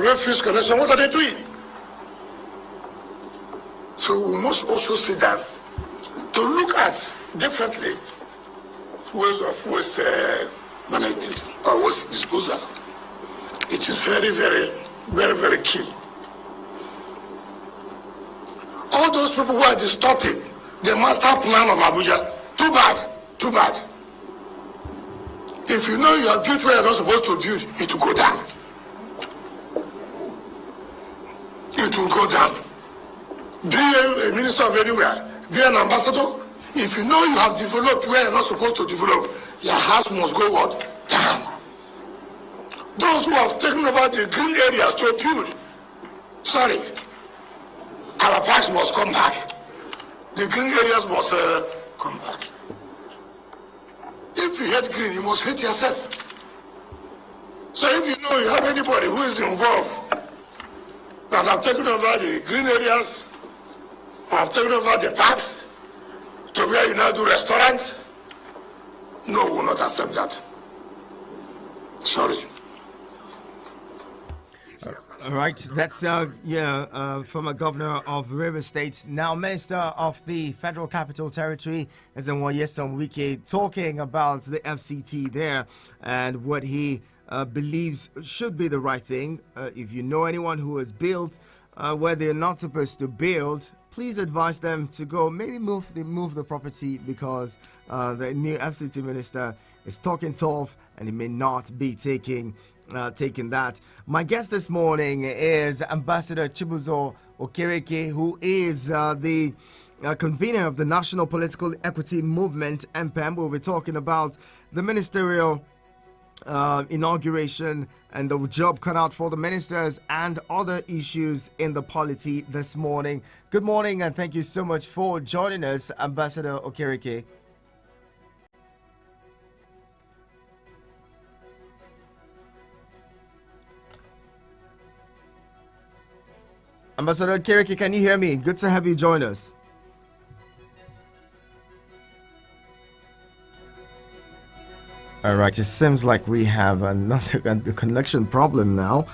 refuse collection, what are they doing? So we must also sit down to look at differently ways of waste management or waste disposal. It is very, very, very, very key. All those people who are distorting the master plan of Abuja, too bad, too bad. If you know you have built where you're not supposed to build, it will go down. It will go down. Be a minister of anywhere, be an ambassador. If you know you have developed where you're not supposed to develop, your house must go what? Down. Those who have taken over the green areas to build, sorry, our parks must come back. The green areas must come back. If you hate green, you must hate yourself. So if you know you have anybody who is involved that have taken over the green areas, have taken over the parks, to where you now do restaurants, no, we will not accept that. Sorry. All right, that's former governor of Rivers State, now minister of the Federal Capital Territory, as in Nwoyesom Wike, talking about the FCT there and what he believes should be the right thing. If you know anyone who has built where they're not supposed to build, please advise them to go maybe move the property, because the new FCT minister is talking tough and he may not be taking that. My guest this morning is Ambassador Chibuzo Okereke, who is the convener of the National Political Equity Movement, NPEM. We'll be talking about the ministerial inauguration and the job cut out for the ministers and other issues in the polity this morning. Good morning, and thank you so much for joining us, Ambassador Okereke. Ambassador Okereke, can you hear me? Good to have you join us. All right, it seems like we have another connection problem now.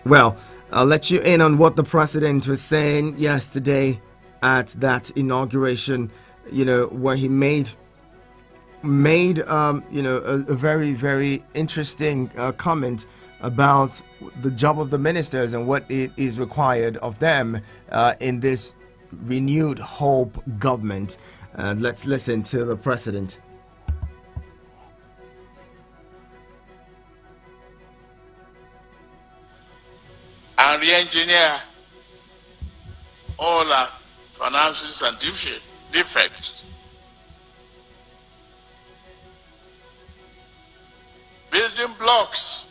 Well, I'll let you in on what the president was saying yesterday at that inauguration, where he made a very, very interesting comment about the job of the ministers and what it is required of them in this renewed hope government. Let's listen to the president. And re-engineer all our finances and defects. Building blocks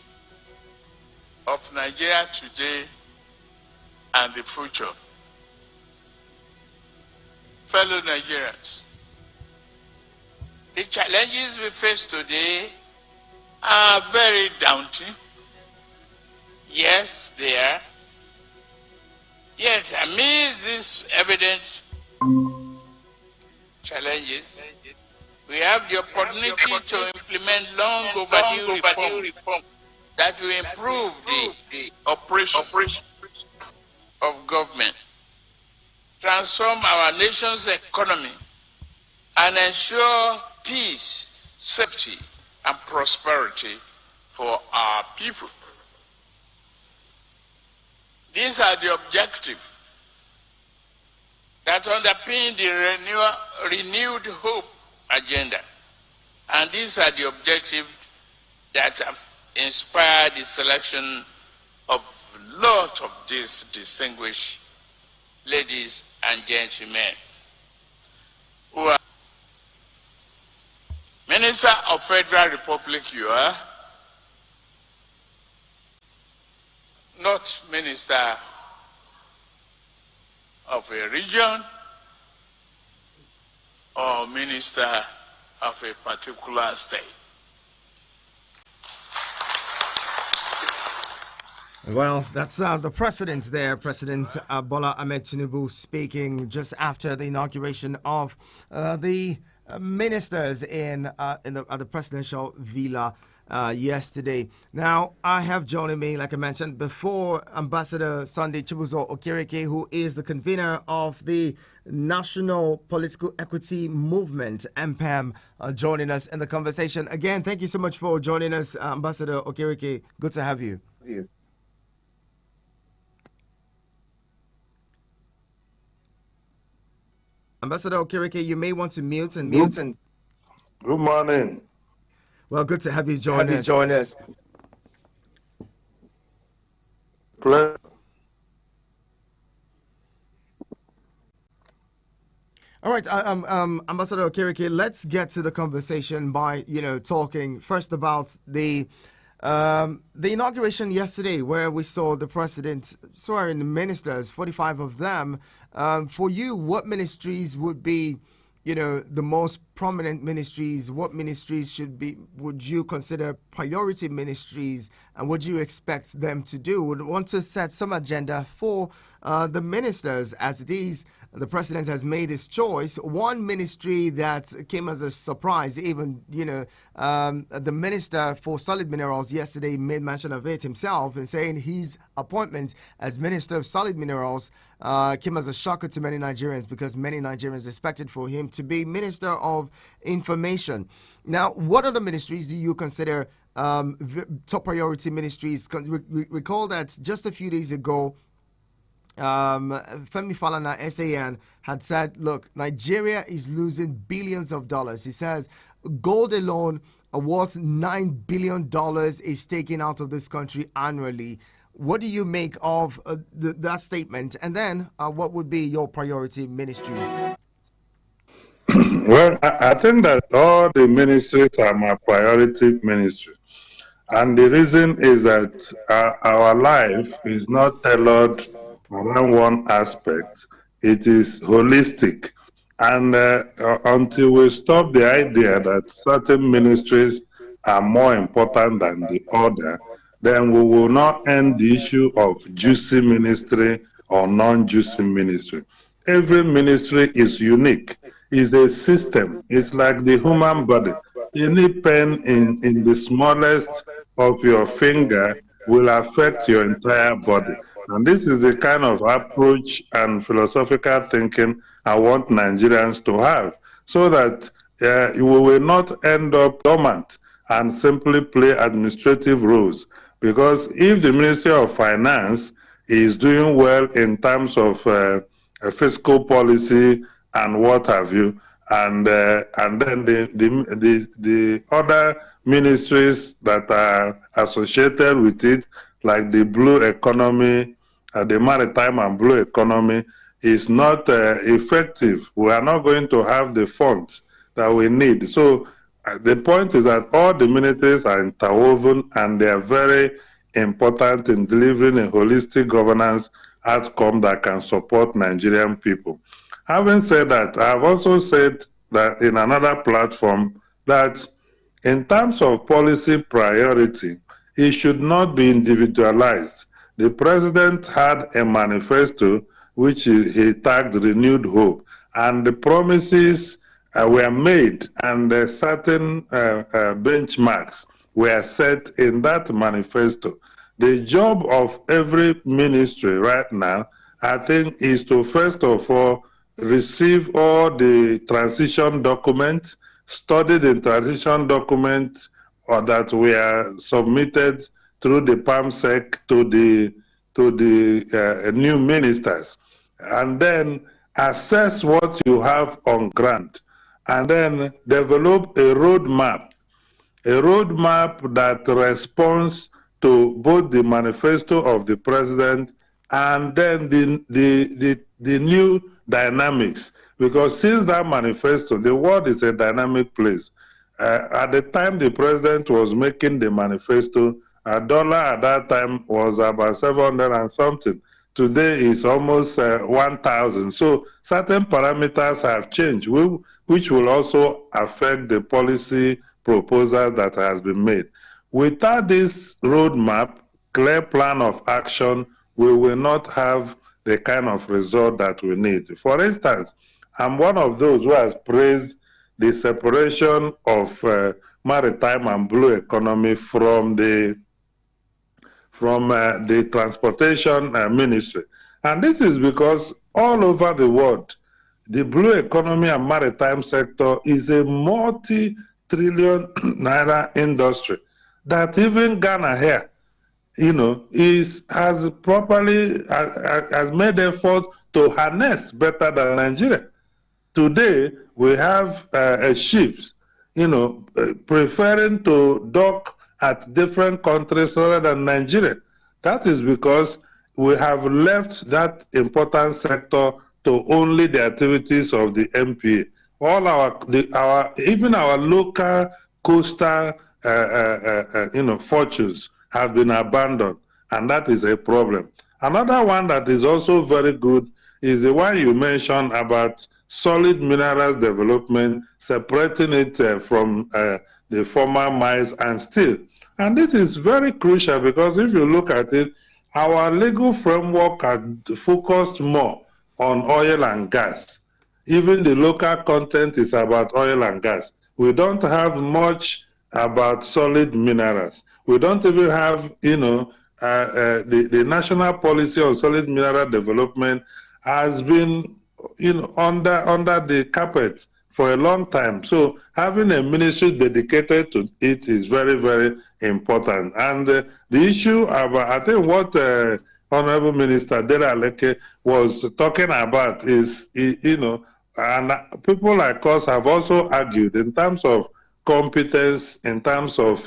of Nigeria today and the future. Fellow Nigerians, the challenges we face today are very daunting. Yes, they are. Yet, amidst these evident challenges, we have the opportunity to implement long overdue reform that will improve the operation of government, transform our nation's economy, and ensure peace, safety, and prosperity for our people. These are the objectives that underpin the renewed hope agenda. And these are the objectives that have inspired the selection of a lot of these distinguished ladies and gentlemen who are Minister of Federal Republic, you are, not minister of a region or minister of a particular state. Well, that's the president there, President Bola Ahmed Tinubu, speaking just after the inauguration of the ministers at the presidential villa yesterday. Now, I have joining me, like I mentioned before, Ambassador Sunday Chibuzo Okereke, who is the convener of the National Political Equity Movement, MPEM, joining us in the conversation. Again, thank you so much for joining us, Ambassador Okereke. Good to have you. Ambassador Okereke, you may want to mute and mute. Good morning. Well, good to have you join us. Pleasure. All right, Ambassador Okereke, let's get to the conversation by, talking first about the inauguration yesterday, where we saw the president swearing the ministers, 45 of them. For you, what ministries would be, the most prominent ministries? What ministries would you consider priority ministries, and what do you expect them to do? Would want to set some agenda for the ministers, as it is. The president has made his choice. One ministry that came as a surprise, even, the minister for solid minerals yesterday made mention of it himself and saying his appointment as Minister of Solid Minerals came as a shocker to many Nigerians, because many Nigerians expected for him to be Minister of Information. Now, what other ministries do you consider top priority ministries? Recall that just a few days ago, Femi Falana, SAN, had said, look, Nigeria is losing billions of dollars. He says gold alone, worth $9 billion, is taken out of this country annually. What do you make of that statement? And then what would be your priority ministries? Well, I think that all the ministries are my priority ministry. And the reason is that our life is not tailored around one aspect. It is holistic. And until we stop the idea that certain ministries are more important than the other, then we will not end the issue of juicy ministry or non-juicy ministry. Every ministry is unique. It's a system. It's like the human body. Any pain in the smallest of your finger will affect your entire body. And this is the kind of approach and philosophical thinking I want Nigerians to have, so that we will not end up dormant and simply play administrative roles. Because if the Ministry of Finance is doing well in terms of fiscal policy and what have you, and then the other ministries that are associated with it, like the blue economy, the maritime and blue economy, is not effective, we are not going to have the funds that we need. So the point is that all the ministries are interwoven, and they are very important in delivering a holistic governance outcome that can support Nigerian people. Having said that, I have also said that in another platform that in terms of policy priority, it should not be individualized. The president had a manifesto which he tagged Renewed Hope, and the promises were made, and certain benchmarks were set in that manifesto. The job of every ministry right now, I think, is to first of all receive all the transition documents, study the transition documents that were submitted through the PAMSEC to the new ministers, and then assess what you have on ground, and then develop a roadmap that responds to both the manifesto of the president and then the new dynamics. Because since that manifesto, the world is a dynamic place. At the time the president was making the manifesto, a dollar at that time was about 700 and something. Today is almost 1,000. So certain parameters have changed, which will also affect the policy proposal that has been made. Without this roadmap, clear plan of action, we will not have the kind of result that we need. For instance, I'm one of those who has praised the separation of maritime and blue economy from the transportation ministry. And this is because all over the world, the blue economy and maritime sector is a multi-trillion naira industry that even Ghana here, has made effort to harness better than Nigeria. Today, we have ships, preferring to dock at different countries rather than Nigeria. That is because we have left that important sector to only the activities of the MPA. All even our local coastal, fortunes have been abandoned, and that is a problem. Another one that is also very good is the one you mentioned about solid minerals development, separating it from the former mines and steel. And this is very crucial because if you look at it, our legal framework has focused more on oil and gas. Even the local content is about oil and gas. We don't have much about solid minerals. We don't even have, the national policy on solid mineral development has been, under the carpet for a long time. So having a ministry dedicated to it is very, very important. And the issue about, I think what Honorable Minister Dera Aleke was talking about is, and people like us have also argued in terms of competence, in terms of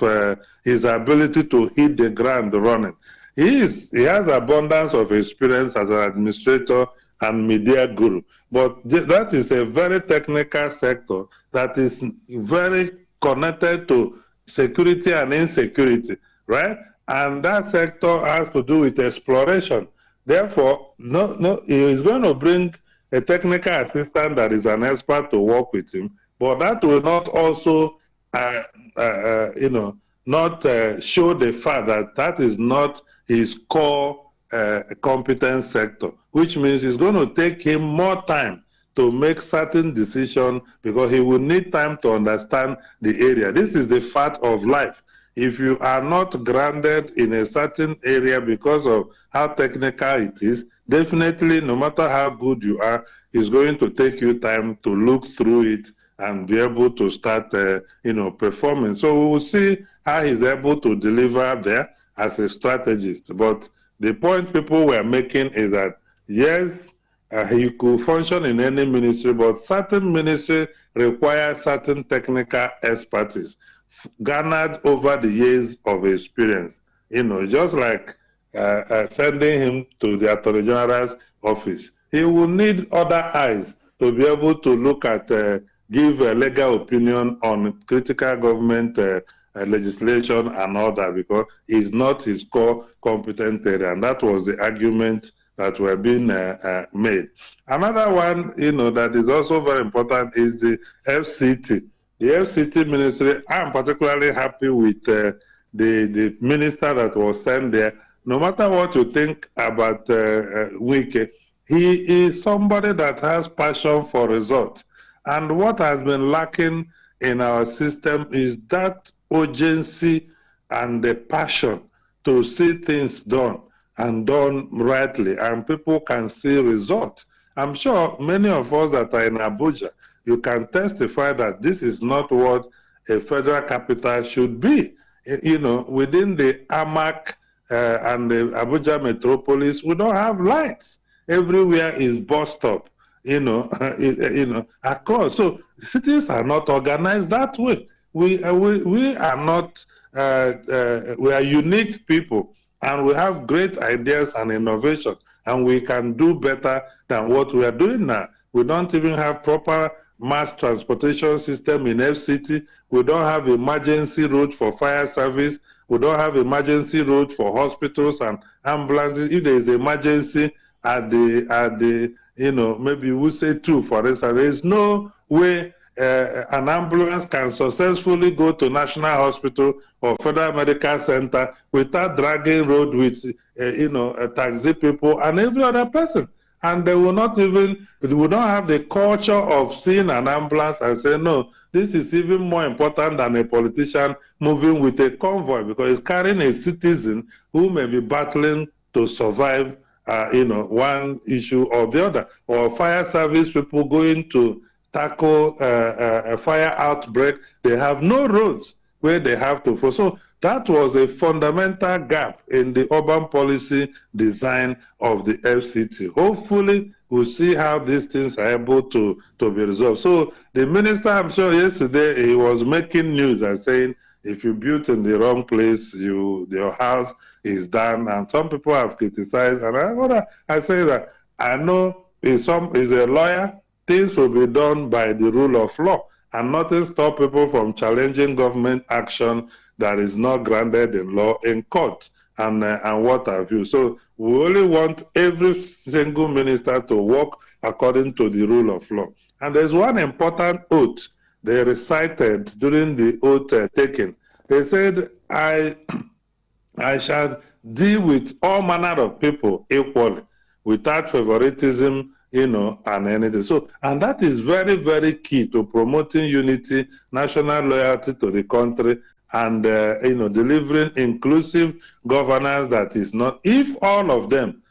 his ability to hit the ground running. He has abundance of experience as an administrator and media guru, but that is a very technical sector that is very connected to security and insecurity, right? And that sector has to do with exploration. Therefore, he is going to bring a technical assistant that is an expert to work with him, but that will not also, show the fact that that is not his core competence sector, which means it's going to take him more time to make certain decisions because he will need time to understand the area. This is the fact of life. If you are not grounded in a certain area because of how technical it is, definitely, no matter how good you are, it's going to take you time to look through it and be able to start, performing. So we will see how he's able to deliver there as a strategist. But the point people were making is that, yes, he could function in any ministry, but certain ministry require certain technical expertise garnered over the years of experience. Just like sending him to the Attorney General's office. He will need other eyes to be able to look at, give a legal opinion on critical government legislation and all that, because it's not his core competent area. And that was the argument that were being made. Another one, that is also very important is the FCT. The FCT ministry, I'm particularly happy with the minister that was sent there. No matter what you think about Wike, he is somebody that has passion for results. And what has been lacking in our system is that urgency and the passion to see things done and done rightly, and people can see results. I'm sure many of us that are in Abuja, you can testify that this is not what a federal capital should be. Within the AMAC and the Abuja metropolis, we don't have lights. Everywhere is bus stop, across. So cities are not organized that way. We are not, we are unique people, and we have great ideas and innovation, and we can do better than what we are doing now. We don't even have proper mass transportation system in FCT. We don't have emergency route for fire service. We don't have emergency route for hospitals and ambulances. If there is emergency at the maybe we say two, for instance, there is no way an ambulance can successfully go to National Hospital or Federal Medical Center without dragging road with, taxi people and every other person. And they will not even, we don't have the culture of seeing an ambulance and say, no, this is even more important than a politician moving with a convoy, because it's carrying a citizen who may be battling to survive, one issue or the other, or fire service people going to tackle a fire outbreak. They have no roads where they have to follow. So that was a fundamental gap in the urban policy design of the FCT. Hopefully, we'll see how these things are able to be resolved. So the minister, I'm sure yesterday, he was making news and saying, if you built in the wrong place, your house is done. And some people have criticized. And I say that I know he's a lawyer. Things will be done by the rule of law, and nothing stop people from challenging government action that is not grounded in law in court and what have you. So we only want every single minister to work according to the rule of law. And there's one important oath they recited during the oath taking. They said, I shall deal with all manner of people equally, without favoritism, and anything. So, and that is very, very key to promoting unity, national loyalty to the country, and, delivering inclusive governance that is not, if all of them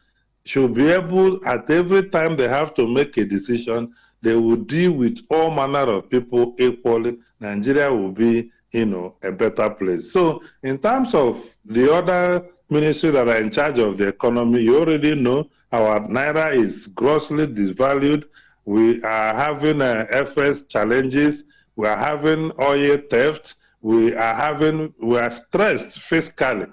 should be able, at every time they have to make a decision, they will deal with all manner of people equally, Nigeria will be, a better place. So, in terms of the other ministry that are in charge of the economy, you already know our Naira is grossly devalued. We are having FS challenges. We are having oil theft. We are stressed fiscally.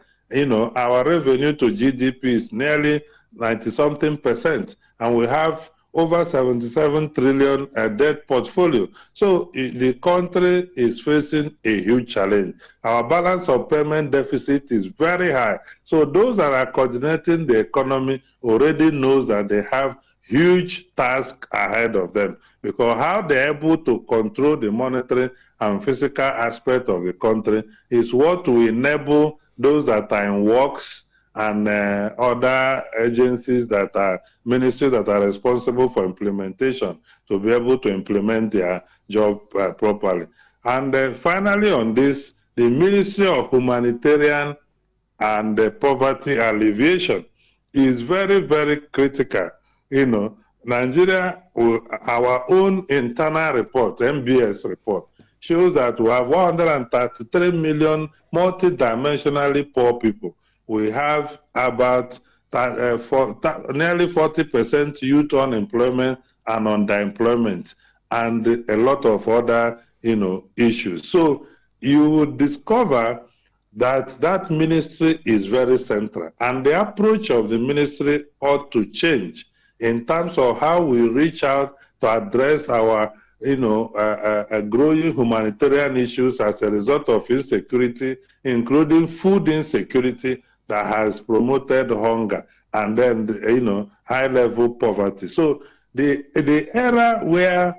Our revenue to GDP is nearly 90-something%, and we have over 77 trillion debt portfolio. So the country is facing a huge challenge. Our balance of payment deficit is very high. So those that are coordinating the economy already knows that they have huge task ahead of them, because how they're able to control the monetary and physical aspect of the country is what will enable those that are in works and other agencies that are ministries that are responsible for implementation to be able to implement their job properly. And finally on this, the Ministry of Humanitarian and Poverty Alleviation is very, very critical. Nigeria, our own internal report, MBS report, shows that we have 133 million multidimensionally poor people. We have about nearly 40% youth unemployment and underemployment, and a lot of other, issues. So you will discover that ministry is very central, and the approach of the ministry ought to change in terms of how we reach out to address our growing humanitarian issues as a result of insecurity, including food insecurity that has promoted hunger, and then high-level poverty. So the era where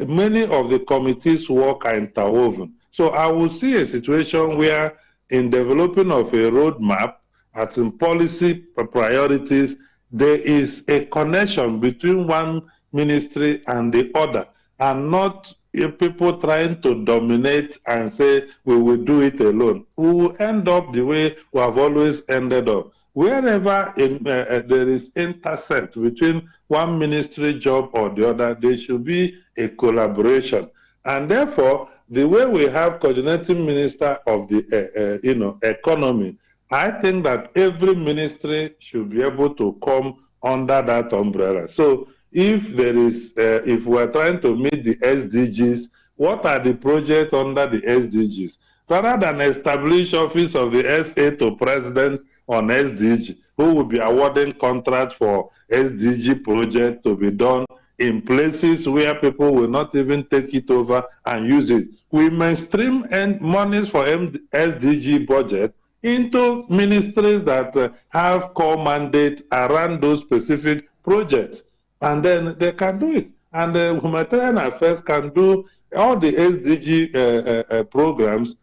many of the committees work are interwoven. So I will see a situation where in developing of a roadmap, as in policy priorities, there is a connection between one ministry and the other, and not people trying to dominate and say, we will do it alone. We will end up the way we have always ended up. Wherever there is intersect between one ministry job or the other, there should be a collaboration. And therefore, the way we have coordinating minister of the economy, I think that every ministry should be able to come under that umbrella. So if there is, if we're trying to meet the SDGs, what are the projects under the SDGs? Rather than establish office of the SA to president on SDG, who will be awarding contracts for SDG projects to be done in places where people will not even take it over and use it. We mainstream and monies for SDG budget into ministries that have core mandate around those specific projects, and then they can do it. And the humanitarian affairs can do all the SDG programs.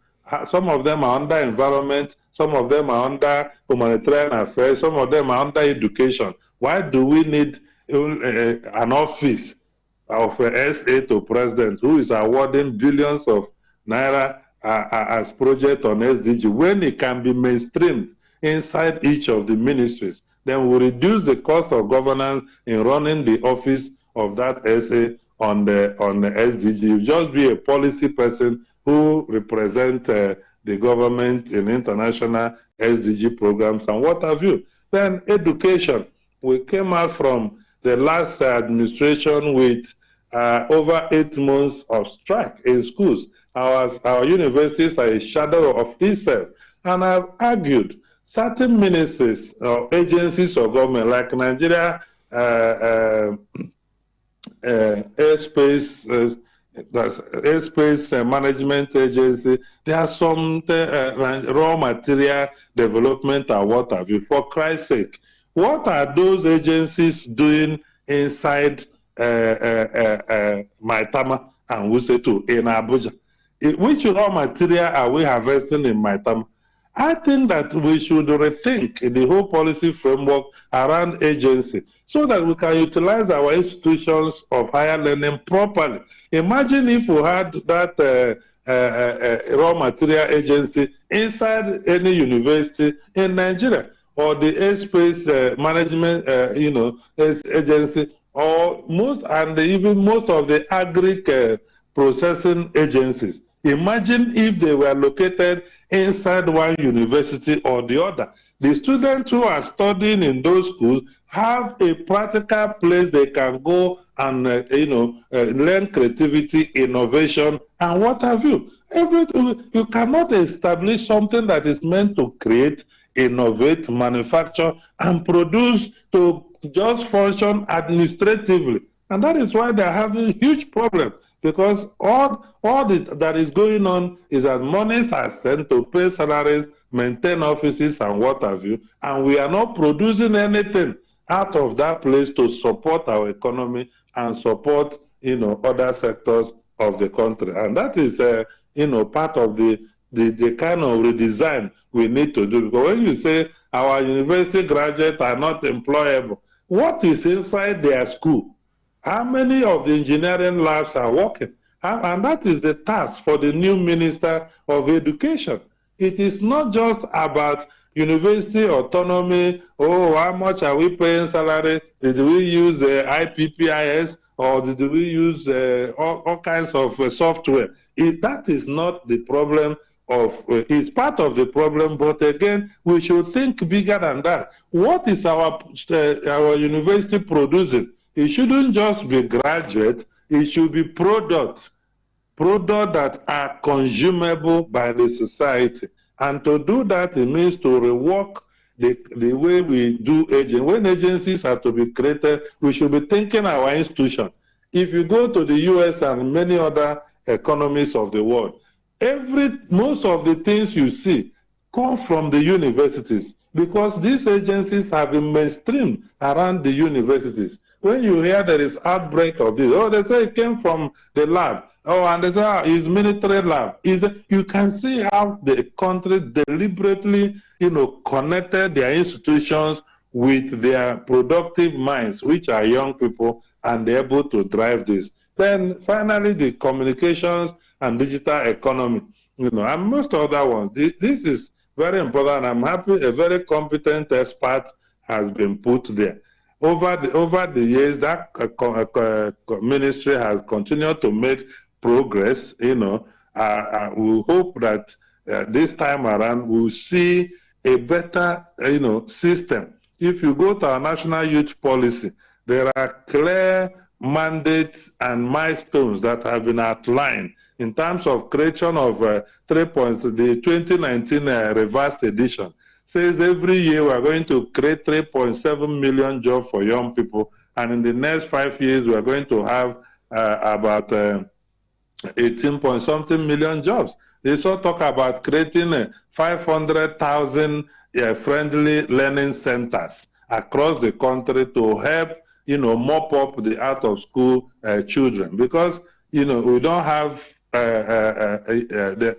Some of them are under environment, some of them are under humanitarian affairs, some of them are under education. Why do we need an office of SA to president, who is awarding billions of naira as project on SDG, when it can be mainstreamed inside each of the ministries, then we reduce the cost of governance in running the office of that SA on the SDG. You just be a policy person who represent the government in international SDG programs and what have you. Then education. We came out from the last administration with over 8 months of strike in schools. Our universities are a shadow of itself. And I've argued certain ministries or agencies of government like Nigeria Airspace Management Agency, there are some raw material development and what have you. For Christ's sake, what are those agencies doing inside Maitama and Wusetu in Abuja? Which raw material are we harvesting in Maitama? I think that we should rethink the whole policy framework around agency so that we can utilize our institutions of higher learning properly. Imagine if we had that raw material agency inside any university in Nigeria, or the airspace management, agency, or even most of the agri processing agencies. Imagine if they were located inside one university or the other. The students who are studying in those schools have a practical place they can go and learn creativity, innovation, and what have you. You cannot establish something that is meant to create, innovate, manufacture, and produce to just function administratively. And that is why they're having huge problems, because all that is going on is that monies are sent to pay salaries, maintain offices, and what have you, and we are not producing anything out of that place to support our economy and support other sectors of the country. And that is part of the kind of redesign we need to do. Because when you say our university graduates are not employable, what is inside their school? How many of the engineering labs are working? And that is the task for the new Minister of Education. It is not just about university autonomy. Oh, how much are we paying salary? Did we use the IPPIS, or did we use all kinds of software? That is not the problem. It's part of the problem, but again, we should think bigger than that. What is our university producing? It shouldn't just be graduates, it should be products that are consumable by the society. And to do that, it means to rework the way we do agency. When agencies are to be created, we should be thinking our institution. If you go to the US and many other economies of the world, most of the things you see come from the universities, because these agencies have been mainstreamed around the universities. When you hear there is outbreak of this, they say it came from the lab. And they say it's military lab. You can see how the country deliberately, connected their institutions with their productive minds, which are young people, and they're able to drive this. Then finally, the communications and digital economy, and most other ones. This is very important. I'm happy a very competent expert has been put there. Over the years, that ministry has continued to make progress. We hope that this time around we'll see a better, system. If you go to our national youth policy, there are clear mandates and milestones that have been outlined in terms of creation of 3 points. The 2019 revised edition says every year we are going to create 3.7 million jobs for young people, and in the next 5 years we are going to have about 18-point-something million jobs. They also talk about creating 500,000 friendly learning centers across the country to help mop up the out-of-school children, because we don't have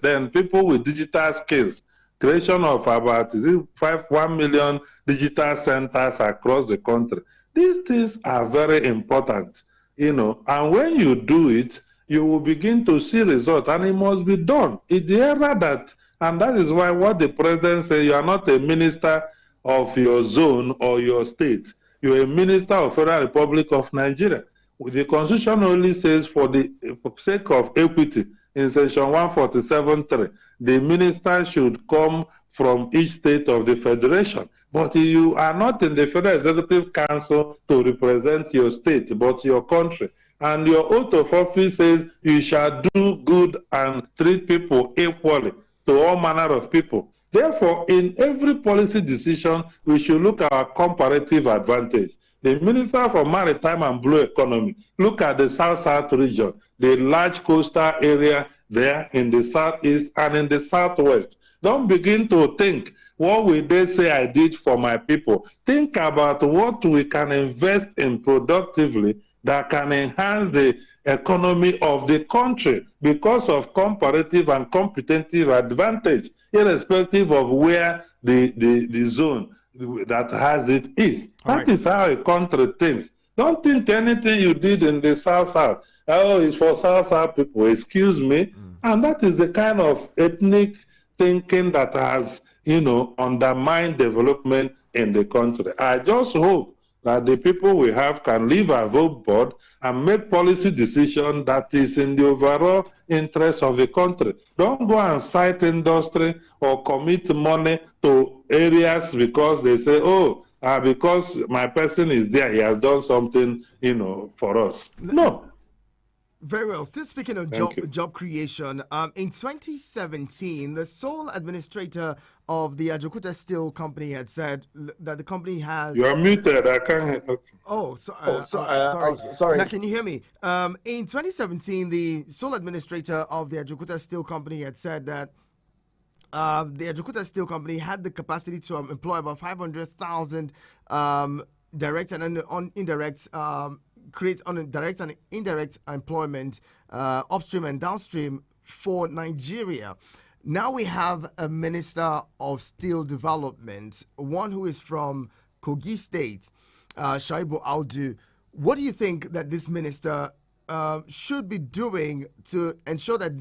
then people with digital skills. Creation of about 1 million digital centers across the country. These things are very important. and when you do it, you will begin to see results, and it must be done. It's the era that, and that is why what the president said, you are not a minister of your zone or your state. You're a minister of Federal Republic of Nigeria. The Constitution only says, for the sake of equity, in section 147.3, the minister should come from each state of the federation. But you are not in the Federal Executive Council to represent your state, but your country. And your oath of office says you shall do good and treat people equally to all manner of people. Therefore, in every policy decision, we should look at our comparative advantage. The Minister for Maritime and Blue Economy, look at the South-South region, the large coastal area there in the Southeast and in the Southwest. Don't begin to think, what will they say I did for my people? Think about what we can invest in productively that can enhance the economy of the country because of comparative and competitive advantage, irrespective of where the zone that has it is. That is how a country thinks. Don't think anything you did in the South-South, oh, it's for South-South people, excuse me. And that is the kind of ethnic thinking that has, undermined development in the country. I just hope that the people we have can leave our vote board and make policy decision that is in the overall interest of the country. Don't go and cite industry or commit money to areas because they say, oh, because my person is there, he has done something, for us. No. Very well. Still speaking of job creation, in 2017, the sole administrator of the Ajaokuta Steel Company had said that the company has... You are muted. I can't... Okay. Oh, sorry. Now, can you hear me? In 2017, the sole administrator of the Ajaokuta Steel Company had said that the Ajaokuta Steel Company had the capacity to employ about 500,000 direct and indirect create direct and indirect employment upstream and downstream for Nigeria. Now we have a Minister of Steel Development, one who is from Kogi State, Shaibu Audu. What do you think that this minister should be doing to ensure that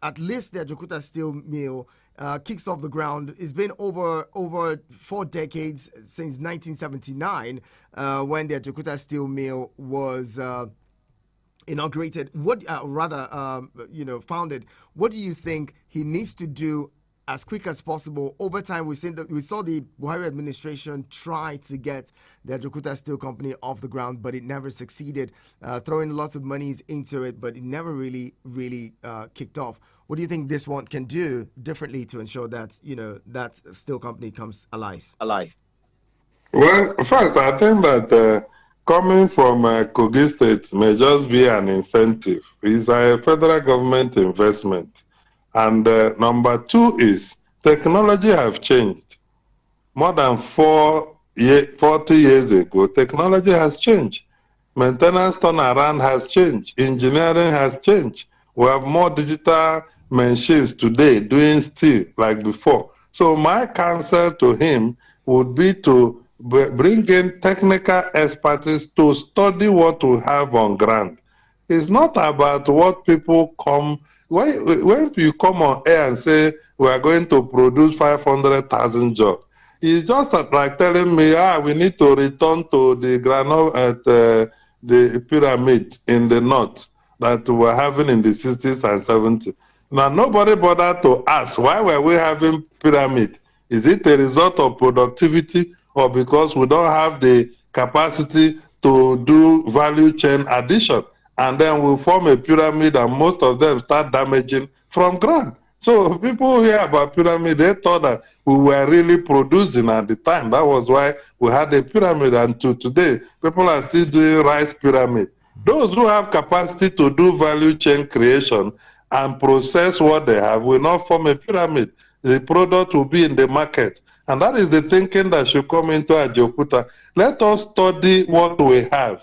at least the Ajaokuta Steel Mill kicks off the ground? It's been over 4 decades since 1979 when the Ajaokuta Steel Mill was inaugurated. Founded. What do you think he needs to do as quick as possible? Over time, we saw the Buhari administration try to get the Ajaokuta Steel Company off the ground, but it never succeeded. Throwing lots of monies into it, but it never really kicked off. What do you think this one can do differently to ensure that that steel company comes alive? Well, first, I think that coming from Kogi State may just be an incentive. It's a federal government investment. And number 2 is technology have changed. More than 40 years ago, technology has changed. Maintenance turnaround has changed. Engineering has changed. We have more digital machines today doing steel like before. So my counsel to him would be to bring in technical expertise to study what we have on ground. It's not about what people come... When you come on air and say we are going to produce 500,000 jobs, it's just like telling me, we need to return to the granite at the pyramid in the north that we were having in the 60s and 70s. Now, nobody bothered to ask, why were we having pyramid? Is it a result of productivity or because we don't have the capacity to do value chain addition? And then we form a pyramid and most of them start damaging from ground. So people hear about pyramid, they thought that we were really producing at the time. That was why we had a pyramid, and to today, people are still doing rice pyramid. Those who have capacity to do value chain creation and process what they have will not form a pyramid. The product will be in the market. And that is the thinking that should come into Ajaokuta. Let us study what we have.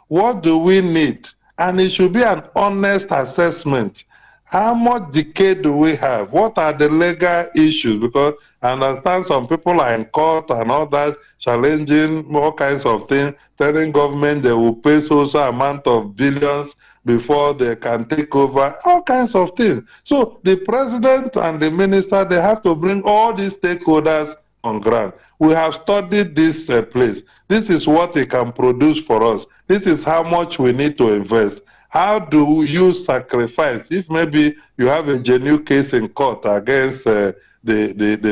What do we need? And it should be an honest assessment. How much decay do we have? What are the legal issues? Because I understand some people are in court and all that, challenging all kinds of things, telling government they will pay so amount of billions before they can take over, all kinds of things. So the president and the minister, they have to bring all these stakeholders on ground. We have studied this place. This is what it can produce for us. This is how much we need to invest. How do you sacrifice if maybe you have a genuine case in court against the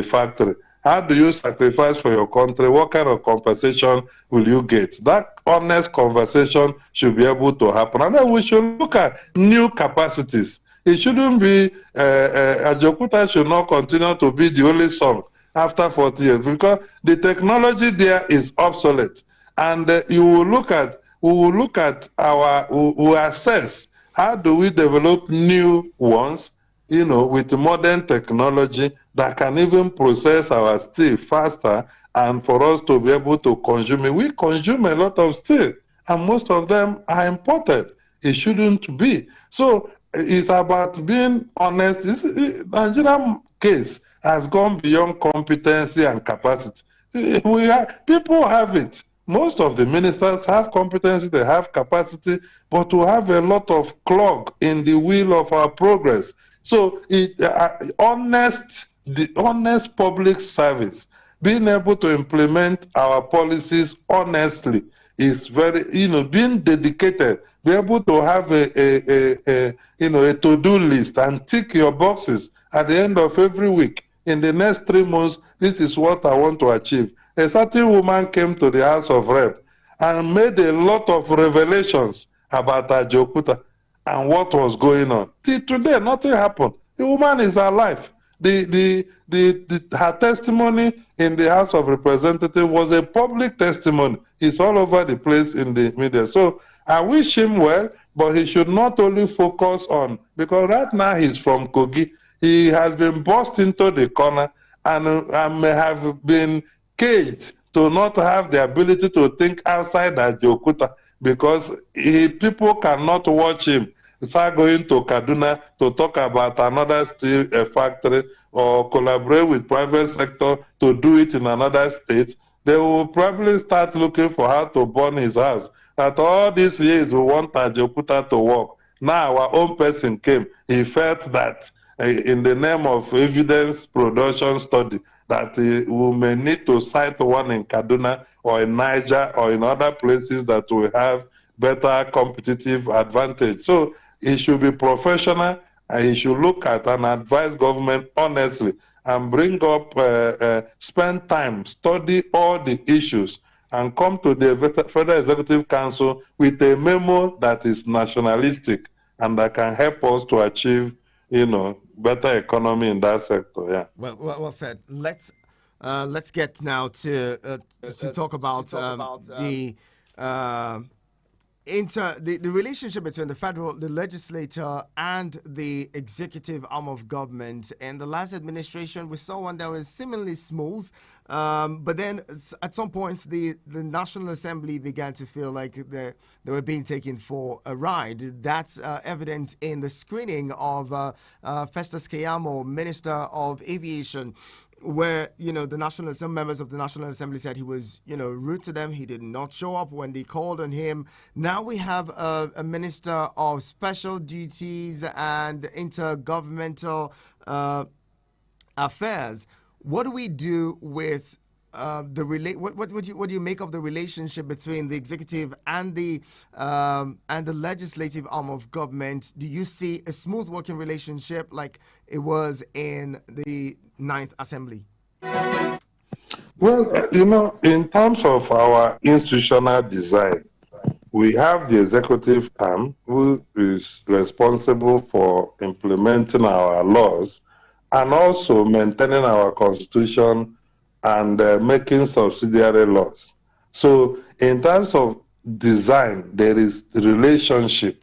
factory? How do you sacrifice for your country? What kind of compensation will you get? That honest conversation should be able to happen. And then we should look at new capacities. It shouldn't be, Ajokuta should not continue to be the only song after 40 years because the technology there is obsolete. And we will look at we will assess how do we develop new ones, you know, with modern technology that can even process our steel faster and for us to be able to consume it. We consume a lot of steel and most of them are imported. It shouldn't be. So it's about being honest. The Nigerian case has gone beyond competency and capacity. People have it. Most of the ministers have competency, they have capacity, but we have a lot of clog in the wheel of our progress. So the honest public service, being able to implement our policies honestly is very, you know, being dedicated, be able to have a to-do list and tick your boxes at the end of every week. In the next 3 months, this is what I want to achieve. A certain woman came to the House of Rep and made a lot of revelations about Ajokuta and what was going on. Till today, nothing happened. The woman is alive. Her testimony in the House of Representatives was a public testimony. It's all over the place in the media. So I wish him well, but he should not only focus on, because right now he's from Kogi. He has been boxed into the corner and may have been caged to not have the ability to think outside Ajokuta because people cannot watch him start going to Kaduna to talk about another steel factory or collaborate with private sector to do it in another state. They will probably start looking for how to burn his house. At all these years, we want Ajokuta to work. Now our own person came. He felt that in the name of evidence production study, that we may need to cite one in Kaduna or in Niger or in other places that will have better competitive advantage. So it should be professional and he should look at and advise government honestly and bring up, spend time, study all the issues and come to the Federal Executive Council with a memo that is nationalistic and that can help us to achieve, you know, better economy in that sector. Yeah. Well said. Let's get now to talk about the relationship between the legislature and the executive arm of government. In the last administration, we saw one that was seemingly smooth, but then at some point the National Assembly began to feel like they were being taken for a ride. That's evident in the screening of Festus Keyamo, Minister of Aviation, where, you know, some members of the National Assembly said he was, you know, rude to them. He did not show up when they called on him. Now we have a Minister of Special Duties and Intergovernmental Affairs. What do we do with what do you make of the relationship between the executive and the legislative arm of government? Do you see a smooth working relationship like it was in the 9th Assembly? Well, you know, in terms of our institutional design, we have the executive arm who is responsible for implementing our laws and also maintaining our constitution and making subsidiary laws. So in terms of design, there is relationship.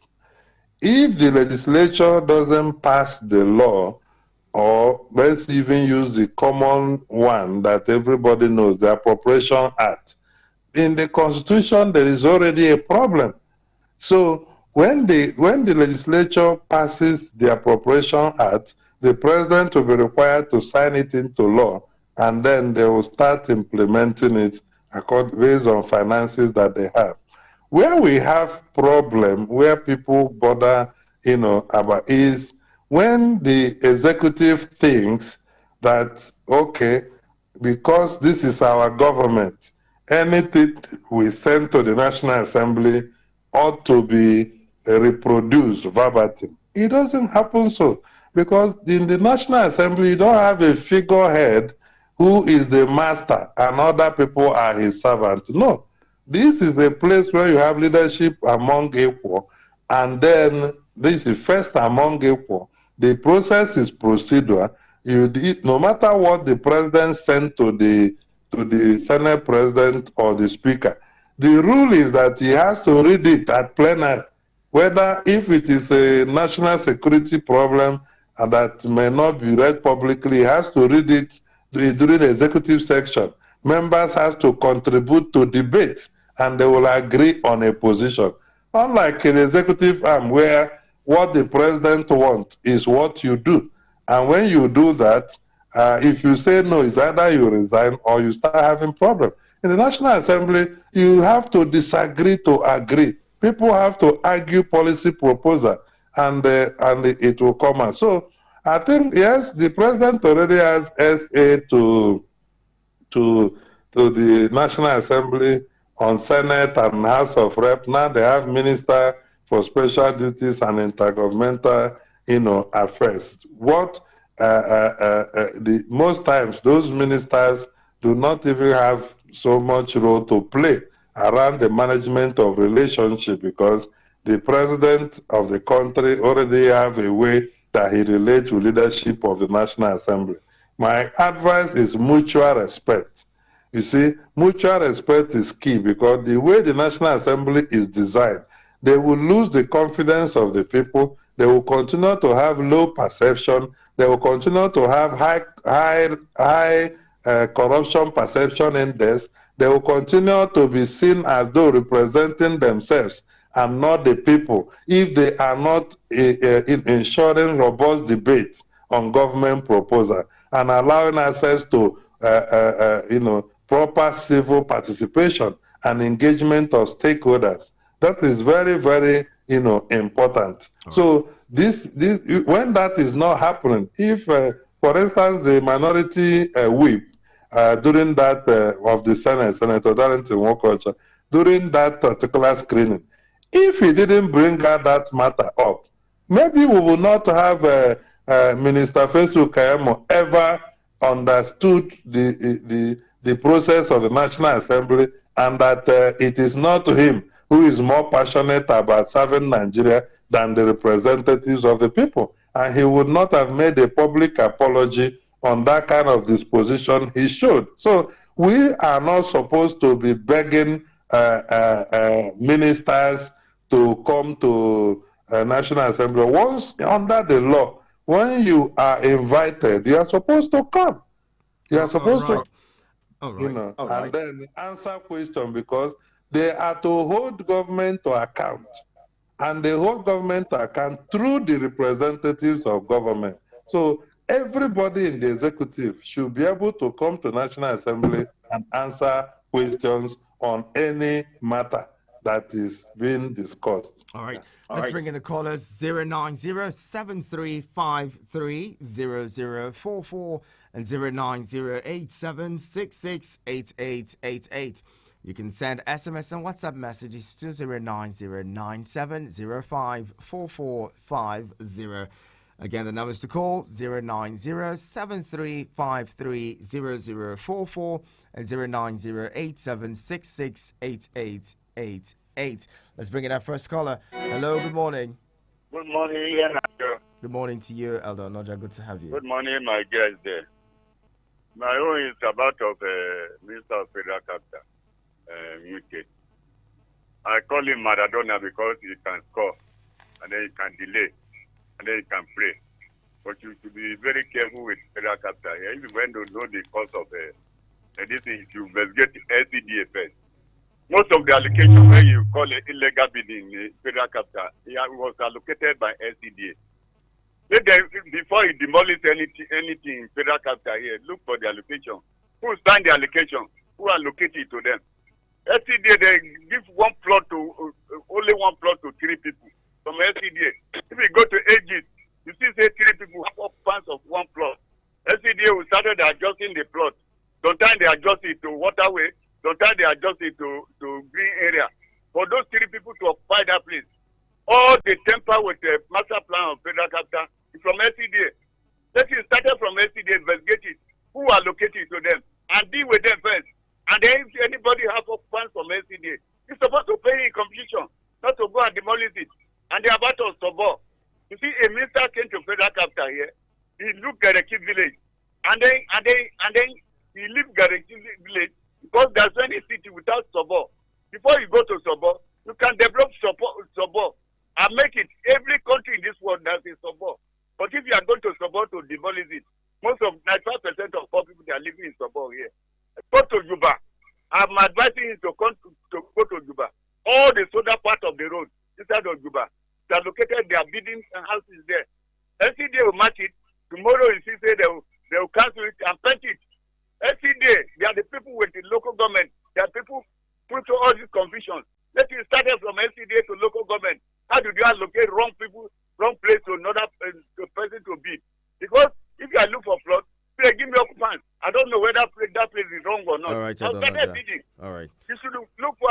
If the legislature doesn't pass the law, or let's even use the common one that everybody knows, the Appropriation Act, in the Constitution there is already a problem. So when the legislature passes the Appropriation Act, the president will be required to sign it into law and then they will start implementing it based on finances that they have. Where we have problem, where people bother, about is when the executive thinks that, okay, because this is our government, anything we send to the National Assembly ought to be reproduced verbatim. It doesn't happen so, because in the National Assembly, you don't have a figurehead who is the master and other people are his servant. No, this is a place where you have leadership among equal, and then this is first among equal. The process is procedural. No matter what the president sent to the Senate president or the speaker, the rule is that he has to read it at plenary. Whether if it is a national security problem and that may not be read publicly, he has to read it during the executive section. Members have to contribute to debate and they will agree on a position. Unlike in the executive arm where what the president wants is what you do. And when you do that, if you say no, it's either you resign or you start having problems. In the National Assembly, you have to disagree to agree. People have to argue policy proposal, and it will come out. So I think, yes, the president already has SA to the National Assembly on Senate and House of Rep. Now they have Minister for Special Duties and Intergovernmental, affairs. What most times those ministers do not even have so much role to play around the management of relationship, because the president of the country already have a way that he relates with leadership of the National Assembly. My advice is mutual respect. You see, mutual respect is key, because the way the National Assembly is designed, they will lose the confidence of the people. They will continue to have low perception. They will continue to have high corruption perception index. They will continue to be seen as though representing themselves and not the people, if they are not ensuring robust debate on government proposal and allowing access to proper civil participation and engagement of stakeholders. That is very, very important. Right. So this when that is not happening, if for instance the minority whip during that of the Senate, Senator Darrington Wokocha, during that particular screening, if he didn't bring out that matter up, maybe we will not have Minister Fesu Kayamo ever understood the process of the National Assembly, and that it is not him who is more passionate about serving Nigeria than the representatives of the people. And he would not have made a public apology on that kind of disposition he showed. So we are not supposed to be begging ministers to come to National Assembly. Once under the law, when you are invited, you are supposed to come. You are supposed to, and then answer question, because they are to hold government to account. And they hold government to account through the representatives of government. So everybody in the executive should be able to come to National Assembly and answer questions on any matter that is being discussed. All right. Let's bring in the callers. 090-7353-0044 and 090-8766-8888. You can send SMS and WhatsApp messages to 090-9705-4450. Again, the numbers to call 090-7353-0044 and 090-8766-8888. Let's bring in our first caller. Hello, good morning. Good morning, Ian. Good morning to you, Elder Noja. Good to have you. Good morning, my guest there. My own is about Minister of Federal Capital, UK. I call him Maradona because he can score, and then he can delay, and then he can play. But you should be very careful with Federal Capital. Even when you know the cost of this thing, you must get LCDA first. Most of the allocation when you call it illegal bidding in Federal Capital, it was allocated by LCDA. Let them, before you demolish anything in federal capital here, look for the allocation. Who signed the allocation? Who allocate it to them? SCDA, they give one plot to, only one plot to 3 people from SCDA. If you go to Aegis, you see say 3 people have occupants of one plot. SCDA will start adjusting the plot. Sometimes they adjust it to waterway, sometimes they adjust it to green area. For those 3 people to occupy that place, all the temper with the master plan of federal capital is from SCDA. Let it started from SCDA, investigate it, who allocated it to them, and deal with them first. And then if anybody has occupants from SCDA, you're supposed to pay in completion, not to go and demolish it. And they're about to support. You see, a minister came to federal capital here, he looked at the key village, and then he left Gareki village because there's any city without support. Before you go to support, you can develop support and make it every country in this world that is support. But if you are going to support to demolish it, most of 95% of poor people that are living in support here. Go to Juba. I'm advising you to go to Juba. All the soda part of the road inside of Juba, they are located, their buildings and houses there. SCDA will match it. Tomorrow you see say they will cancel it and paint it. SCDA, they are the people with the local government. They are people put to all these confusions. Let it start from SCDA to local government. How do you allocate wrong people, wrong place to another person to bid? Because if you look for flood, they give me occupants. I don't know whether that place is wrong or not. All right, I'll start bidding. All right. You should look for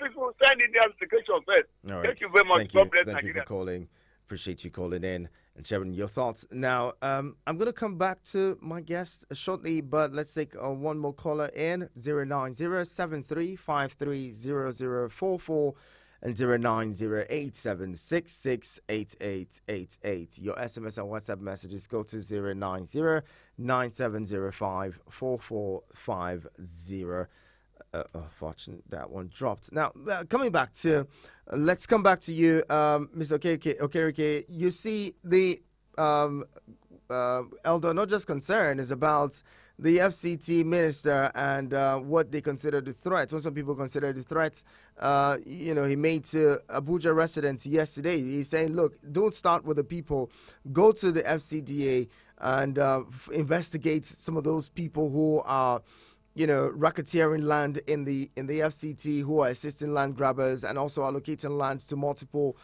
people sign in the application first. All right. Thank you very much. Thank God you. bless Thank Nigeria. you for calling. Appreciate you calling in and sharing your thoughts. Now, I'm going to come back to my guest shortly, but let's take one more caller in 090-7353-0044 and 090-8766-8888. Your SMS and WhatsApp messages go to 090-9705-4450. Fortunate that one dropped. Now, coming back to, let's come back to you, Mr. Okereke. You see, the Elder Noja's concern is about the FCT minister and what they consider the threat. What some people consider the threat, he made to Abuja residents yesterday. He's saying, look, don't start with the people. Go to the FCDA and investigate some of those people who are racketeering land in the FCT, who are assisting land grabbers and also allocating lands to multiple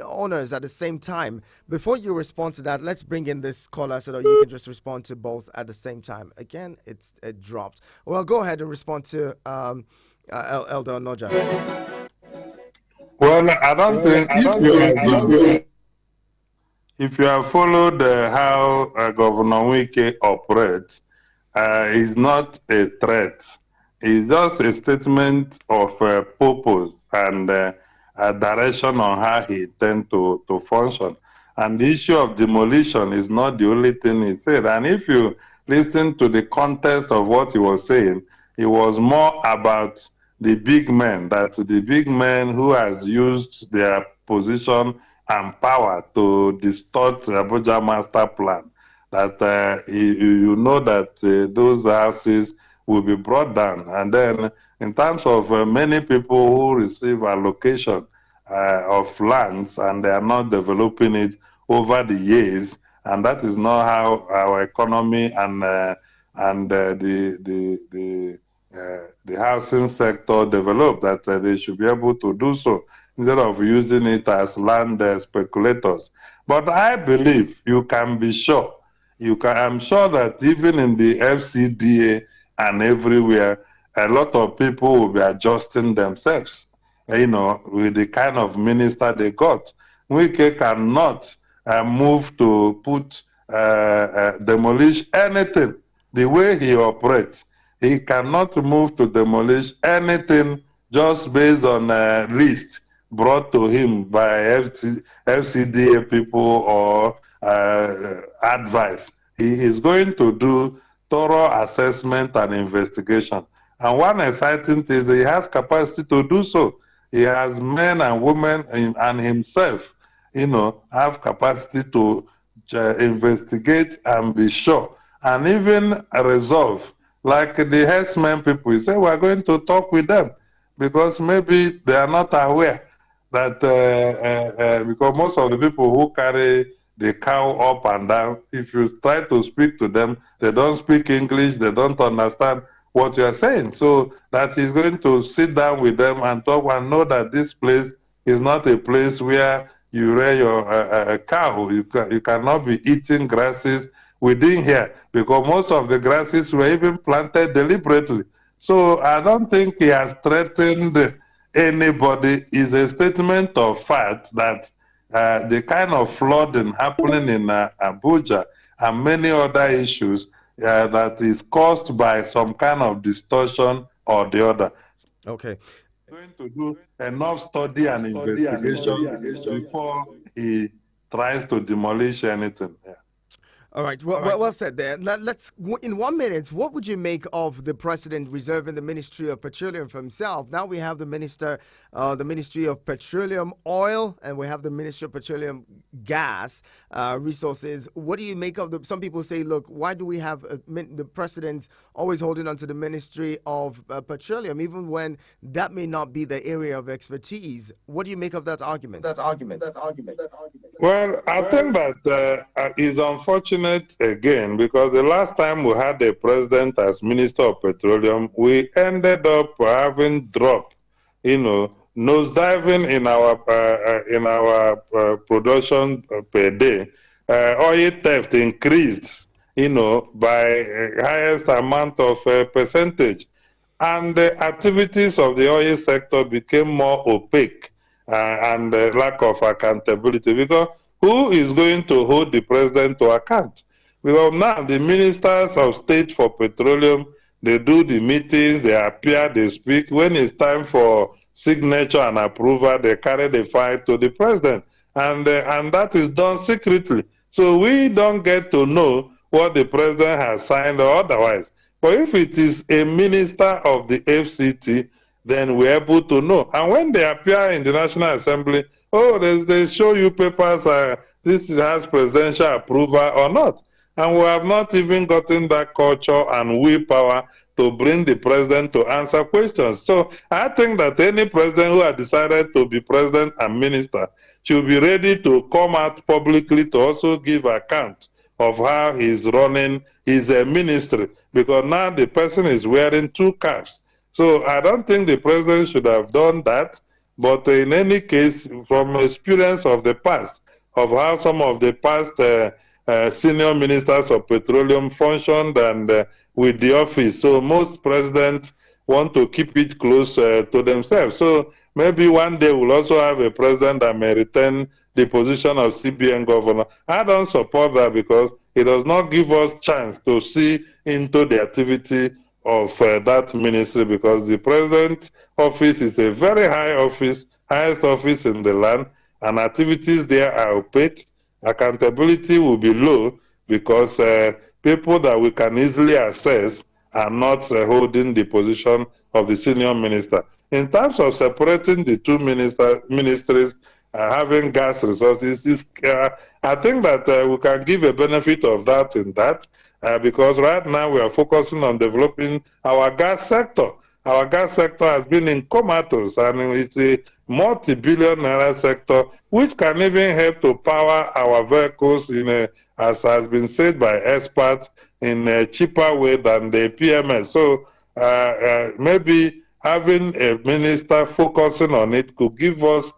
owners at the same time. Before you respond to that, let's bring in this caller so that you can just respond to both at the same time. Again, it dropped. Well, go ahead and respond to Elder Noja. Well, I don't think if you have followed how Governor Wike operates, is not a threat. It's just a statement of purpose and a direction on how he intends to function. And the issue of demolition is not the only thing he said. And if you listen to the context of what he was saying, it was more about the big men, that the big men who has used their position and power to distort the Abuja master plan, that you know that those houses will be brought down. And then in terms of many people who receive allocation of lands and they are not developing it over the years, and that is not how our economy and the housing sector develop, that they should be able to do so instead of using it as land speculators. But I believe you can be sure, I'm sure that even in the FCDA and everywhere, a lot of people will be adjusting themselves, with the kind of minister they got. Wike cannot move to demolish anything the way he operates. He cannot move to demolish anything just based on a list brought to him by FCDA people or advice. He is going to do thorough assessment and investigation. And one exciting thing is that he has capacity to do so. He has men and women and himself, have capacity to investigate and be sure and even resolve. Like the herdsmen people, you say, we're going to talk with them because maybe they are not aware that, because most of the people who carry the cow up and down. If you try to speak to them, they don't speak English, they don't understand what you are saying. So that he's going to sit down with them and talk and know that this place is not a place where you rear your cow. You cannot be eating grasses within here, because most of the grasses were even planted deliberately. So I don't think he has threatened anybody. It's a statement of fact that the kind of flooding happening in Abuja and many other issues that is caused by some kind of distortion or the other. Okay. Going to do enough study and investigation before he tries to demolish anything. Yeah. All right. Well said there. Let's, in 1 minute, what would you make of the president reserving the Ministry of Petroleum for himself? Now we have the Ministry of Petroleum Oil, and we have the Ministry of Petroleum Gas Resources. What do you make of the? Some people say, look, why do we have the president always holding on to the Ministry of Petroleum, even when that may not be the area of expertise? What do you make of that argument? Well, I think that is unfortunate again, because the last time we had a president as Minister of Petroleum, we ended up having drop, nosediving in our production per day. Oil theft increased, by highest amount of percentage, and the activities of the oil sector became more opaque. And lack of accountability, because who is going to hold the president to account? Because now the ministers of state for petroleum, they do the meetings, they appear, they speak. When it's time for signature and approval, they carry the file to the president, and that is done secretly. So we don't get to know what the president has signed or otherwise. But if it is a minister of the FCT, then we're able to know. And when they appear in the National Assembly, they show you papers, this has presidential approval or not. And we have not even gotten that culture and willpower to bring the president to answer questions. So I think that any president who has decided to be president and minister should be ready to come out publicly to also give account of how he's running his ministry, because now the person is wearing two caps. So I don't think the president should have done that, but in any case, from experience of the past, of how some of the past senior ministers of petroleum functioned and with the office, so most presidents want to keep it close to themselves. So maybe one day we'll also have a president that may retain the position of CBN governor. I don't support that, because it does not give us chance to see into the activity of that ministry, because the president's office is a very high office, highest office in the land, and activities there are opaque. Accountability will be low, because people that we can easily assess are not holding the position of the senior minister. In terms of separating the two ministries, having gas resources, I think that we can give a benefit of that in that, because right now we are focusing on developing our gas sector. Our gas sector has been in comatose, and it's a multi-billion naira sector, which can even help to power our vehicles as has been said by experts, in a cheaper way than the PMS. So maybe having a minister focusing on it could give us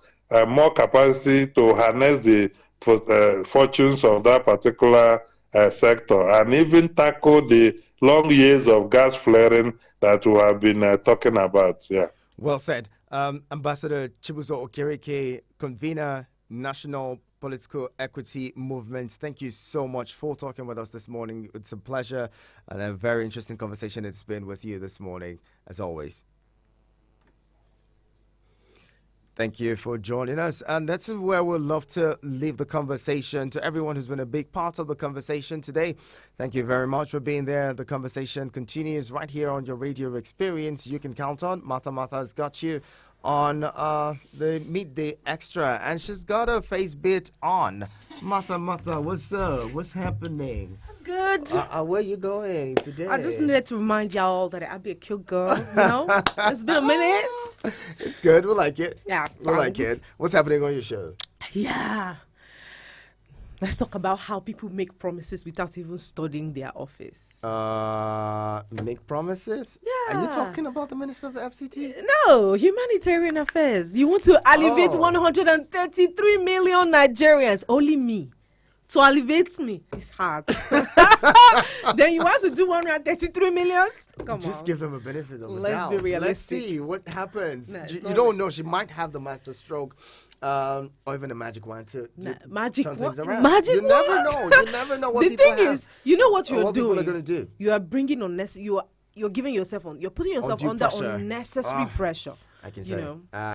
more capacity to harness the fortunes of that particular sector, and even tackle the long years of gas flaring that we have been talking about. Yeah. Well said. Ambassador Chibuzo Okereke, convener, National Political Equity Movement, thank you so much for talking with us this morning. It's a pleasure and a very interesting conversation it's been with you this morning, as always. Thank you for joining us. And that's where we'd love to leave the conversation. To everyone who's been a big part of the conversation today, thank you very much for being there. The conversation continues right here on your radio experience. You can count on Martha has got you on the Midday Extra, and she's got her face bit on. Martha, what's up? What's happening? Good. Where you going today? I just needed to remind y'all that I'll be a cute girl, It's been a minute. It's good. We like it. Yeah. We like it. What's happening on your show? Yeah. Let's talk about how people make promises without even studying their office. Make promises? Yeah. Are you talking about the Minister of the FCT? No, humanitarian affairs. You want to alleviate 133 million Nigerians. Only me. To alleviate me, it's hard. Then you want to do 133 millions? Come Just on. give them a benefit of the Let's doubt. be realistic. Let's see what happens. No, it's You not don't know. She might have the master stroke, or even a magic wand to magic turn what? things around. Magic You never wand? know. You never know what The people thing have, is, you know what or you're what doing. people are going to do. You are bringing unnecessary. You're giving yourself on. You're putting yourself Undue under pressure. unnecessary pressure. I can You say. know.